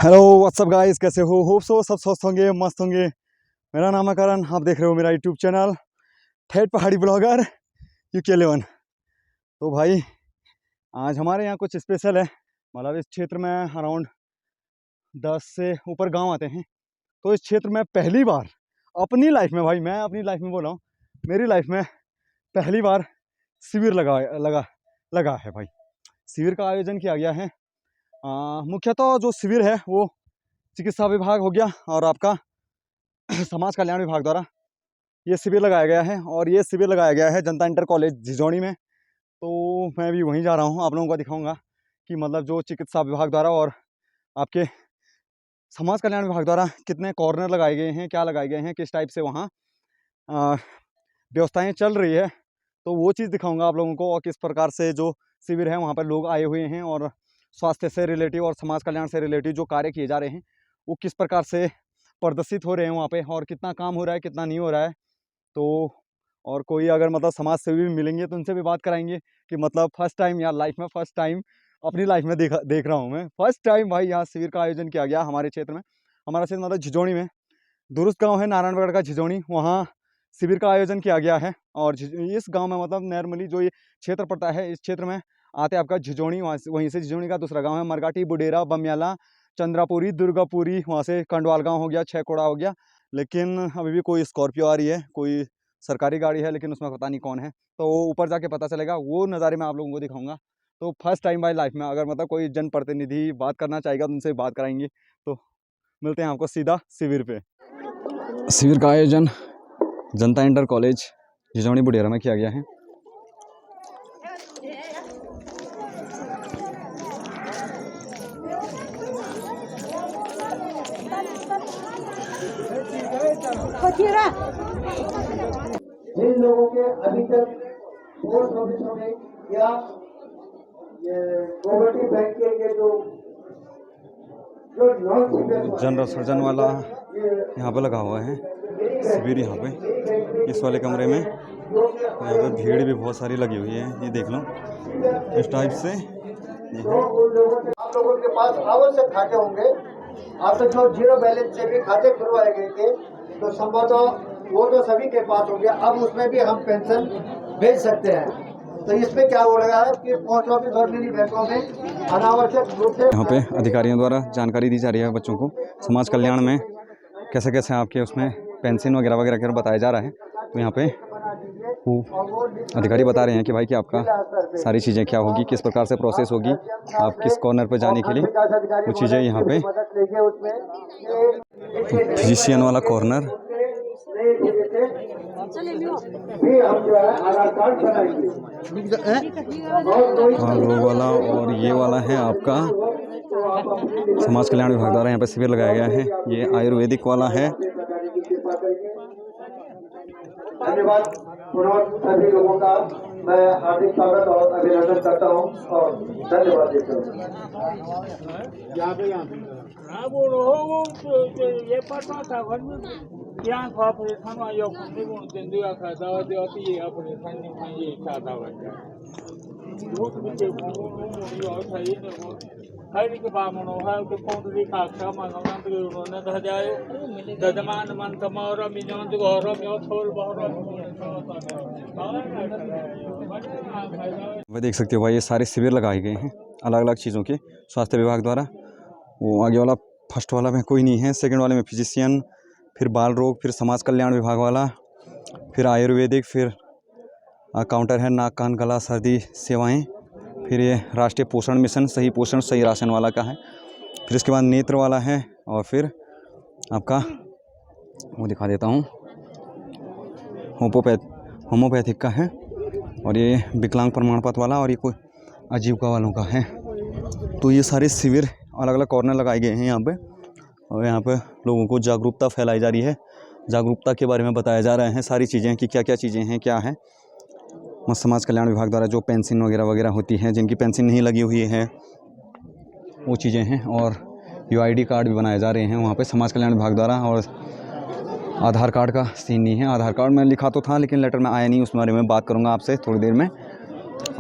Hello what's up guys, कैसे हो? Hope so सब स्वस्थ होंगे, मस्त होंगे। मेरा नाम है करण, आप देख रहे हो मेरा यूट्यूब चैनल ठेठ पहाड़ी ब्लॉगर UK11। तो भाई आज हमारे यहाँ कुछ स्पेशल है। मतलब इस क्षेत्र में अराउंड 10 से ऊपर गांव आते हैं। तो इस क्षेत्र में पहली बार अपनी लाइफ में, भाई मैं अपनी लाइफ में बोल रहा हूँ, मेरी लाइफ में पहली बार शिविर लगा है भाई। शिविर का आयोजन किया गया है। मुख्यतः जो शिविर है वो चिकित्सा विभाग हो गया और आपका समाज कल्याण विभाग द्वारा ये शिविर लगाया गया है। और ये शिविर लगाया गया है जनता इंटर कॉलेज झिझोनी में। तो मैं भी वहीं जा रहा हूँ, आप लोगों को दिखाऊंगा कि मतलब जो चिकित्सा विभाग द्वारा और आपके समाज कल्याण विभाग द्वारा कितने कॉर्नर लगाए गए हैं, क्या लगाए गए हैं, किस टाइप से वहाँ व्यवस्थाएँ चल रही है। तो वो चीज़ दिखाऊंगा आप लोगों को, और किस प्रकार से जो शिविर है वहाँ पर लोग आए हुए हैं और स्वास्थ्य से रिलेटिव और समाज कल्याण से रिलेटिव जो कार्य किए जा रहे हैं वो किस प्रकार से प्रदर्शित हो रहे हैं वहाँ पे, और कितना काम हो रहा है, कितना नहीं हो रहा है। तो और कोई अगर मतलब समाज सेवी भी मिलेंगे तो उनसे भी बात कराएंगे कि मतलब फर्स्ट टाइम या लाइफ में फर्स्ट टाइम अपनी लाइफ में देख रहा हूँ मैं। फर्स्ट टाइम भाई यहाँ शिविर का आयोजन किया गया हमारे क्षेत्र में। हमारा क्षेत्र मतलब झिझोनी में, दुरुस्त गाँव है नारायणगढ़ का झिझोनी, वहाँ शिविर का आयोजन किया गया है। और इस गाँव में मतलब नॉर्मली जो ये क्षेत्र पड़ता है, इस क्षेत्र में आते आपका झिझोनी, वहीं से झिझोनी का दूसरा गाँव है मरगाटी, बुडेरा, बमियाला, चंद्रापुरी, दुर्गापुरी, वहाँ से कंडवाल गाँव हो गया, छकोड़ा हो गया। लेकिन अभी भी कोई स्कॉर्पियो आ रही है, कोई सरकारी गाड़ी है, लेकिन उसमें पता नहीं कौन है। तो वो ऊपर जाके पता चलेगा, वो नज़ारे मैं आप लोगों को दिखाऊंगा। तो फर्स्ट टाइम भाई लाइफ में अगर मतलब कोई जनप्रतिनिधि बात करना चाहेगा तो उनसे बात कराएंगे। तो मिलते हैं आपको सीधा शिविर पे। शिविर का आयोजन जनता इंटर कॉलेज झिझोनी बुडेरा में किया गया है। जिन लोगों के अभी तक पोस्ट ऑफिसों में या कोऑपरेटिव बैंक के जो जनरल सर्जन वाला यहाँ पे लगा हुआ है शिविर, यहाँ पे इस वाले कमरे में। यहाँ पे भीड़ भी बहुत सारी लगी हुई है, ये देख लो इस टाइप से। आप लोगों के पास आवश्यक खाते होंगे, आपसे जो जीरो बैलेंस से भी खाते खुलवाए गए थे तो संभवतः वो तो सभी के पास हो गया। अब उसमें भी हम पेंशन भेज सकते हैं। तो इसमें क्या हो रहा है कि पोस्ट ऑफिस और निजी बैंकों में अनावश्यक रूप से यहाँ पे अधिकारियों द्वारा जानकारी दी जा रही है बच्चों को समाज कल्याण में कैसे कैसे आपके उसमें पेंशन वगैरह वगैरह बताया जा रहा है। तो यहाँ पे वो अधिकारी बता रहे हैं कि भाई कि आपका सारी चीज़ें क्या होगी, किस प्रकार से प्रोसेस होगी, आप किस कॉर्नर पर जाने के लिए वो चीज़ें यहाँ पे। फिजिशियन वाला कॉर्नर, रोग वाला, और ये वाला है आपका समाज कल्याण विभाग द्वारा यहाँ पे शिविर लगाया गया है। ये आयुर्वेदिक वाला है। धन्यवाद सभी लोगों का मैं हार्दिक स्वागत और अभिनंदन करता हूँ और धन्यवाद देता हूँ। वह देख सकते हो भाई, ये सारे शिविर लगाए गए हैं अलग अलग चीज़ों के स्वास्थ्य विभाग द्वारा। वो आगे वाला फर्स्ट वाला में कोई नहीं है, सेकंड वाले में फिजिशियन, फिर बाल रोग, फिर समाज कल्याण विभाग वाला, फिर आयुर्वेदिक, फिर काउंटर है नाक कान गला सर्दी सेवाएं, फिर ये राष्ट्रीय पोषण मिशन सही पोषण सही राशन वाला का है, फिर इसके बाद नेत्र वाला है, और फिर आपका वो दिखा देता हूँ होम्योपैथिक का है, और ये विकलांग प्रमाण पत्र वाला, और ये कोई आजीविका वालों का है। तो ये सारे शिविर अलग अलग कॉर्नर लगाए गए हैं यहाँ पे, और यहाँ पे लोगों को जागरूकता फैलाई जा रही है, जागरूकता के बारे में बताया जा रहे हैं सारी चीज़ें कि क्या क्या चीज़ें हैं, क्या है। समाज कल्याण विभाग द्वारा जो पेंशन वगैरह होती है, जिनकी पेंशन नहीं लगी हुई है वो चीज़ें हैं, और UID कार्ड भी बनाए जा रहे हैं वहाँ पे समाज कल्याण विभाग द्वारा। और आधार कार्ड का सीन नहीं है, आधार कार्ड में लिखा तो था लेकिन लेटर में आया नहीं, उस बारे में बात करूँगा आपसे थोड़ी देर में।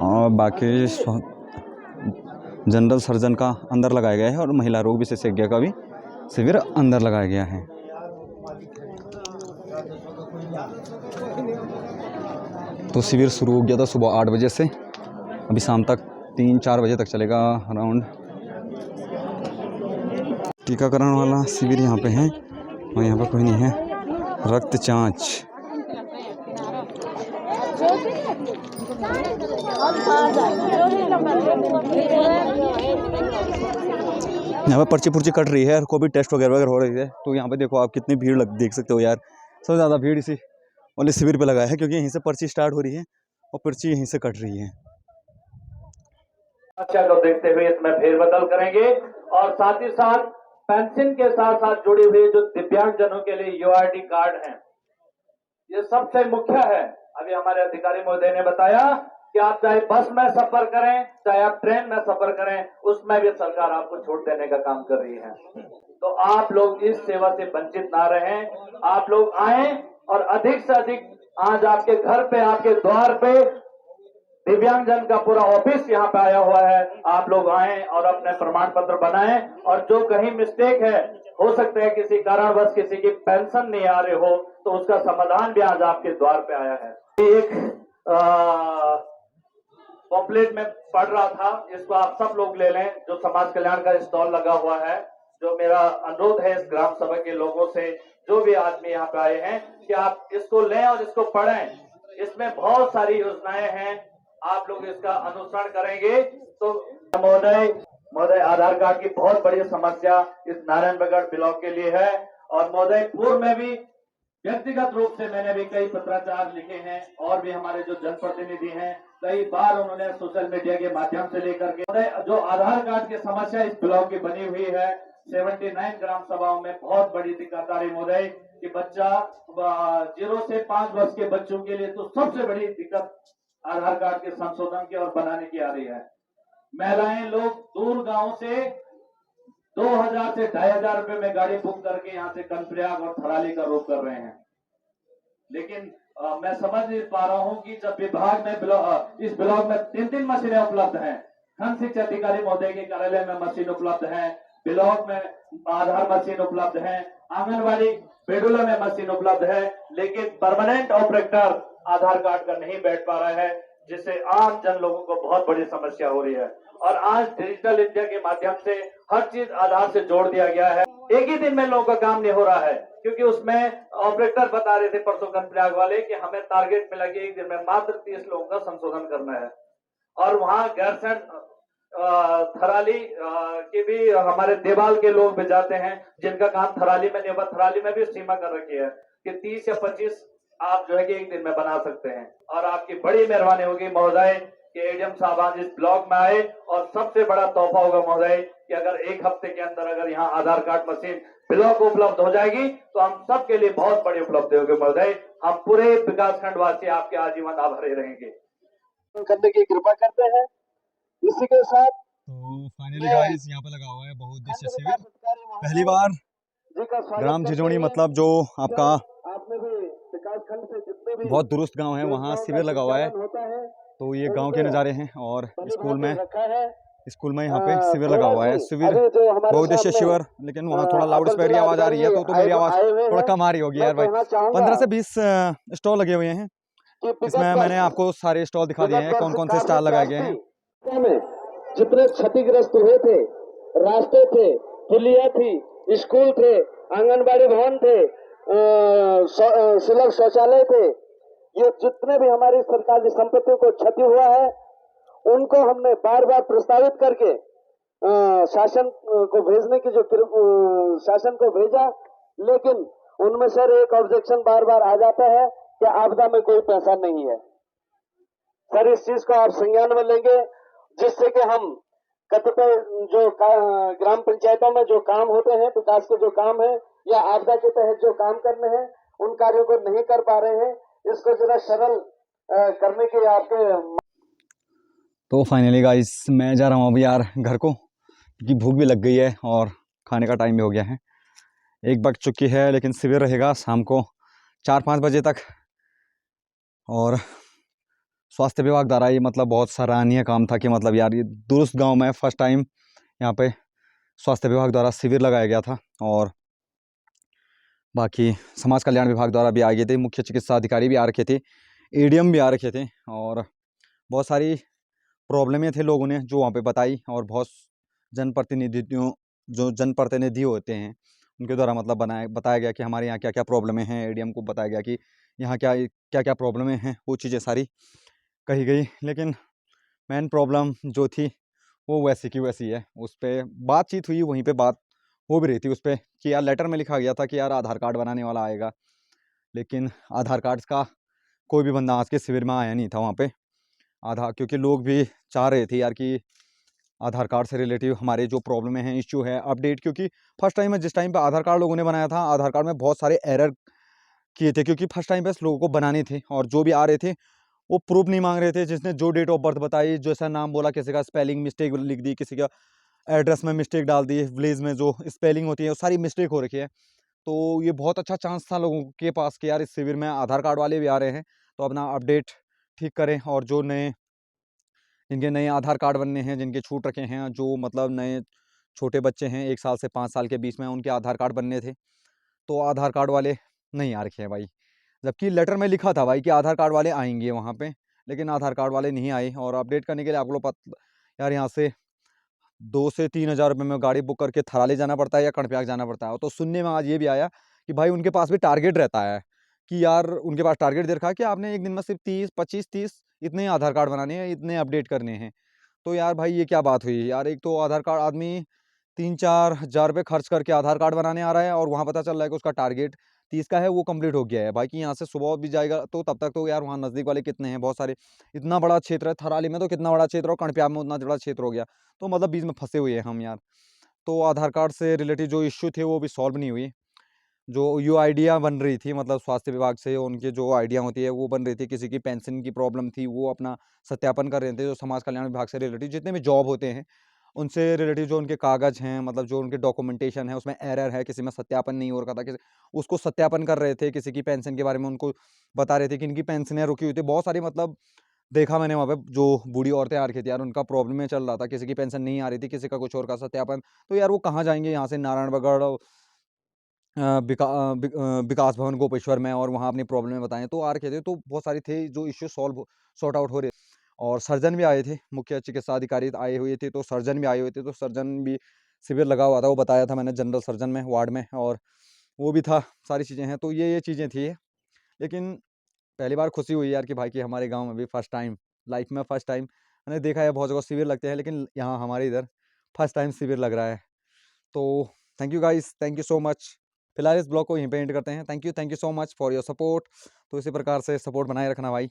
और बाकी जनरल सर्जन का अंदर लगाया गया है और महिला रोग विशेषज्ञ का भी शिविर अंदर लगाया गया है। तो शिविर शुरू हो गया था सुबह 8 बजे से, अभी शाम तक 3-4 बजे तक चलेगा अराउंड। टीकाकरण वाला शिविर यहाँ पे है और यहाँ पर कोई नहीं है। रक्त जांच, यहाँ पे पर्ची पुर्ची कट रही है और कोविड टेस्ट वगैरह हो रही है। तो यहाँ पे देखो आप कितनी भीड़ देख सकते हो यार। सबसे ज़्यादा भीड़ इसी वाले शिविर पे लगा है क्योंकि यहीं से पर्ची स्टार्ट हो रही है और पर्ची यहीं से कट रही है। अच्छा को देखते हुए इसमें फेरबदल करेंगे और साथ ही साथ पेंशन के साथ साथ जुड़े हुए जो दिव्यांगजनों के लिए यूआरडी कार्ड हैं, ये सबसे मुख्य है। अभी हमारे अधिकारी महोदय ने बताया कि आप चाहे बस में सफर करें, चाहे आप ट्रेन में सफर करें, उसमें भी सरकार आपको छूट देने का काम कर रही है। तो आप लोग इस सेवा से वंचित ना रहें, आप लोग आए और अधिक से अधिक आज आपके घर पे, आपके द्वार पे दिव्यांगजन का पूरा ऑफिस यहाँ पे आया हुआ है। आप लोग आए और अपने प्रमाण पत्र बनाएं और जो कहीं मिस्टेक है, हो सकता है किसी कारणवश किसी की पेंशन नहीं आ रही हो, तो उसका समाधान भी आज आपके द्वार पे आया है। एक पॉम्पलेट में पढ़ रहा था, इसको आप सब लोग ले लें। जो समाज कल्याण का स्टॉल लगा हुआ है, जो मेरा अनुरोध है इस ग्राम सभा के लोगों से, जो भी आदमी यहाँ पे आए हैं, कि आप इसको लें और इसको पढ़ें। इसमें बहुत सारी योजनाएं हैं, आप लोग इसका अनुसरण करेंगे तो महोदय आधार कार्ड की बहुत बड़ी समस्या इस नारायणगढ़ ब्लॉक के लिए है। और महोदय पूर्व में भी व्यक्तिगत रूप से मैंने भी कई पत्राचार लिखे हैं और भी हमारे जो जनप्रतिनिधि हैं कई बार उन्होंने सोशल मीडिया के माध्यम से लेकर के जो आधार कार्ड की समस्या इस ब्लॉक की बनी हुई है, 79 ग्राम सभाओं में बहुत बड़ी दिक्कत आ रही महोदय कि बच्चा 0 से 5 वर्ष के बच्चों के लिए तो सबसे बड़ी दिक्कत आधार कार्ड के संशोधन की और बनाने की आ रही है। महिलाएं लोग दूर गांव से 2000 से 2500 रुपए में गाड़ी बुक करके यहाँ से कर्णप्रयाग और थराली का रुख कर रहे हैं। लेकिन मैं समझ नहीं पा रहा हूँ कि जब विभाग में इस ब्लॉक में 3 मशीनें उपलब्ध हैं, खंड शिक्षा अधिकारी महोदय के कार्यालय में मशीन उपलब्ध है, ब्लॉक में आधार मशीन उपलब्ध है, आंगनबाड़ी बेडूला में मशीन उपलब्ध है, लेकिन परमानेंट ऑपरेटर आधार कार्ड का नहीं बैठ पा रहा है, जिससे आम जन लोगों को बहुत बड़ी समस्या हो रही है। और आज डिजिटल इंडिया के माध्यम से हर चीज आधार से जोड़ दिया गया है। एक ही दिन में लोगों का काम नहीं हो रहा है, क्योंकि उसमें ऑपरेटर बता रहे थे परसों कर्णप्रयाग वाले कि हमें टारगेट मिला कि एक दिन में मात्र 30 लोगों का संशोधन करना है। और वहां गैरसैंण थराली के भी हमारे देवाल के लोग भी जाते हैं, जिनका काम थराली में नहीं हुआ। थराली में भी सीमा कर रखी है कि 30 या 25 आप जो है कि एक दिन में बना सकते हैं। और आपकी बड़ी मेहरबानी होगी महोदय कि एडीएम साहब आज इस ब्लॉक में आए, और सबसे बड़ा तोहफा होगा महोदय कि अगर एक हफ्ते के अंदर अगर यहाँ आधार कार्ड मशीन ब्लॉक उपलब्ध हो जाएगी तो हम सबके लिए बहुत बड़ी उपलब्धि होगी महोदय। हम पूरे विकास खंड वासी आपके आजीवन आभारी रहेंगे। करने की कृपा करते हैं। इसी के साथ तो फाइनली गाइस यहाँ पे लगा हुआ है बहुउद्देशीय शिविर। पहली बार ग्राम झिझोनी, मतलब जो आपका बहुत दुरुस्त गांव है, वहाँ शिविर लगा हुआ है। तो ये गांव के नज़ारे हैं और स्कूल में यहाँ पे शिविर लगा हुआ है। शिविर बहुउद्देशीय शिविर, लेकिन वहाँ थोड़ा लाउड स्पीकर की आवाज़ आ रही है, तो मेरी आवाज़ थोड़ा कम आ रही होगी यार भाई। 15 से 20 स्टॉल लगे हुए हैं। इसमें मैंने आपको सारे स्टॉल दिखा दिए हैं, कौन कौन से स्टॉल लगाए गए हैं। जितने क्षतिग्रस्त हुए थे, रास्ते थे, पुलिया थी, स्कूल थे, आंगनबाड़ी भवन थे, सुलभ शौचालय थे, ये जितने भी हमारी सरकारी संपत्ति को क्षति हुआ है, उनको हमने बार बार प्रस्तावित करके शासन को भेजने की शासन को भेजा, लेकिन उनमें सर एक ऑब्जेक्शन बार बार आ जाता है कि आपदा में कोई पैसा नहीं है। सर इस चीज को आप संज्ञान में लेंगे, जिससे कि हम कतिपय जो ग्राम पंचायतों में जो काम होते हैं, विकास के जो काम है या आपदा के तहत जो काम करने हैं, उन कार्यों को नहीं कर पा रहे हैं। इसको जरा सरल करने के आपके। तो फाइनली गाइस मैं जा रहा हूँ अभी यार घर को, क्योंकि भूख भी लग गई है और खाने का टाइम भी हो गया है। 1 बज चुकी है, लेकिन शिविर रहेगा शाम को 4-5 बजे तक। और स्वास्थ्य विभाग द्वारा ये मतलब बहुत सराहनीय काम था कि मतलब यार ये दुरुस्त गांव में फर्स्ट टाइम यहाँ पे स्वास्थ्य विभाग द्वारा शिविर लगाया गया था। और बाकी समाज कल्याण विभाग द्वारा भी आ गए थे, मुख्य चिकित्सा अधिकारी भी आ रखे थे, एडीएम भी आ रखे थे, और बहुत सारी प्रॉब्लमें थे लोगों ने जो वहाँ पे बताई। और बहुत जनप्रतिनिधियों जो जनप्रतिनिधि होते हैं उनके द्वारा मतलब बताया गया कि हमारे यहाँ क्या क्या प्रॉब्लमें हैं। एडीएम को बताया गया कि यहाँ क्या क्या क्या प्रॉब्लमें हैं, वो चीज़ें सारी कही गई। लेकिन मेन प्रॉब्लम जो थी वो वैसी की वैसी है। उस पर बातचीत हुई, वहीं पे बात हो भी रही थी उस पर कि यार लेटर में लिखा गया था कि यार आधार कार्ड बनाने वाला आएगा, लेकिन आधार कार्ड का कोई भी बंदा आज के शिविर में आया नहीं था वहाँ पे। क्योंकि लोग भी चाह रहे थे यार कि आधार कार्ड से रिलेटिव हमारे जो प्रॉब्लम है, इश्यू है, अपडेट। क्योंकि फर्स्ट टाइम में जिस टाइम पे आधार कार्ड लोगों ने बनाया था, आधार कार्ड में बहुत सारे एरर किए थे, क्योंकि फर्स्ट टाइम पे लोगों को बनाने थे और जो भी आ रहे थे वो प्रूफ नहीं मांग रहे थे। जिसने जो डेट ऑफ बर्थ बताई, जैसा नाम बोला, किसी का स्पेलिंग मिस्टेक लिख दी, किसी का एड्रेस में मिस्टेक डाल दी, विलेज में जो स्पेलिंग होती है वो सारी मिस्टेक हो रखी है। तो ये बहुत अच्छा चांस था लोगों के पास कि यार इस शिविर में आधार कार्ड वाले भी आ रहे हैं तो अपना अपडेट ठीक करें। और जो नए जिनके नए आधार कार्ड बनने हैं, जिनके छूट रखे हैं, जो मतलब नए छोटे बच्चे हैं 1 साल से 5 साल के बीच में, उनके आधार कार्ड बनने थे, तो आधार कार्ड वाले नहीं आ रखे हैं भाई। जबकि लेटर में लिखा था भाई कि आधार कार्ड वाले आएंगे वहाँ पे, लेकिन आधार कार्ड वाले नहीं आए। और अपडेट करने के लिए आप लोग यार यहाँ से 2 से 3 हज़ार रुपये में गाड़ी बुक करके थराली जाना पड़ता है या कड़प्याग जाना पड़ता है। तो सुनने में आज ये भी आया कि भाई उनके पास भी टारगेट रहता है कि यार उनके पास टारगेट दे रखा है कि आपने एक दिन में सिर्फ 30, 25, 30 इतने आधार कार्ड बनाने हैं, इतने अपडेट करने हैं। तो यार भाई ये क्या बात हुई यार। एक तो आधार कार्ड आदमी 3-4 हज़ार रुपये खर्च करके आधार कार्ड बनाने आ रहा है और वहाँ पता चल रहा है कि उसका टारगेट 30 का है, वो कंप्लीट हो गया है भाई। कि यहाँ से सुबह भी जाएगा तो तब तक तो यार वहाँ नज़दीक वाले कितने हैं, बहुत सारे। इतना बड़ा क्षेत्र है, थराली में तो कितना बड़ा क्षेत्र, और कड़प्याग में उतना बड़ा क्षेत्र हो गया। तो मतलब बीच में फंसे हुए हैं हम यार। तो आधार कार्ड से रिलेटेड जो इश्यू थे वो भी सॉल्व नहीं हुई। जो यो आइडिया बन रही थी, मतलब स्वास्थ्य विभाग से उनकी जो आइडिया होती है वो बन रही थी। किसी की पेंशन की प्रॉब्लम थी, वो अपना सत्यापन कर रहे थे। जो समाज कल्याण विभाग से रिलेटेड जितने भी जॉब होते हैं उनसे रिलेटेड जो उनके कागज़ हैं, मतलब जो उनके डॉक्यूमेंटेशन है उसमें एरर है, किसी में सत्यापन नहीं हो रखा था, किसी उसको सत्यापन कर रहे थे। किसी की पेंशन के बारे में उनको बता रहे थे कि इनकी पेंशनें रुकी हुई थी। बहुत सारी मतलब देखा मैंने वहाँ पे जो बूढ़ी औरतें आ रखी थी यार, उनका प्रॉब्लम में चल रहा था। किसी की पेंशन नहीं आ रही थी, किसी का कुछ और का सत्यापन। तो यार वो कहाँ जाएंगे यहाँ से नारायणगढ़, विकास भवन गोपेश्वर में, और वहाँ अपनी प्रॉब्लम बताएं तो आ रखे थे। तो बहुत सारे थे जो इश्यू सॉर्ट आउट हो रहे। और सर्जन भी आए थे, मुख्य चिकित्सा अधिकारी आए हुए थे, तो सर्जन भी आए हुए थे। तो सर्जन भी शिविर लगा हुआ था, वो बताया था मैंने, जनरल सर्जन में वार्ड में, और वो भी था। सारी चीज़ें हैं, तो ये चीज़ें थी। लेकिन पहली बार खुशी हुई यार कि भाई कि हमारे गांव में भी फर्स्ट टाइम, लाइफ में फर्स्ट टाइम। मैंने देखा है बहुत जगह शिविर लगते हैं, लेकिन यहाँ हमारे इधर फर्स्ट टाइम शिविर लग रहा है। तो thank you guys, thank you so much. फिलहाल इस ब्लॉग को यहीं पे एंड करते हैं। Thank you so much for your support. तो इसी प्रकार से सपोर्ट बनाए रखना भाई।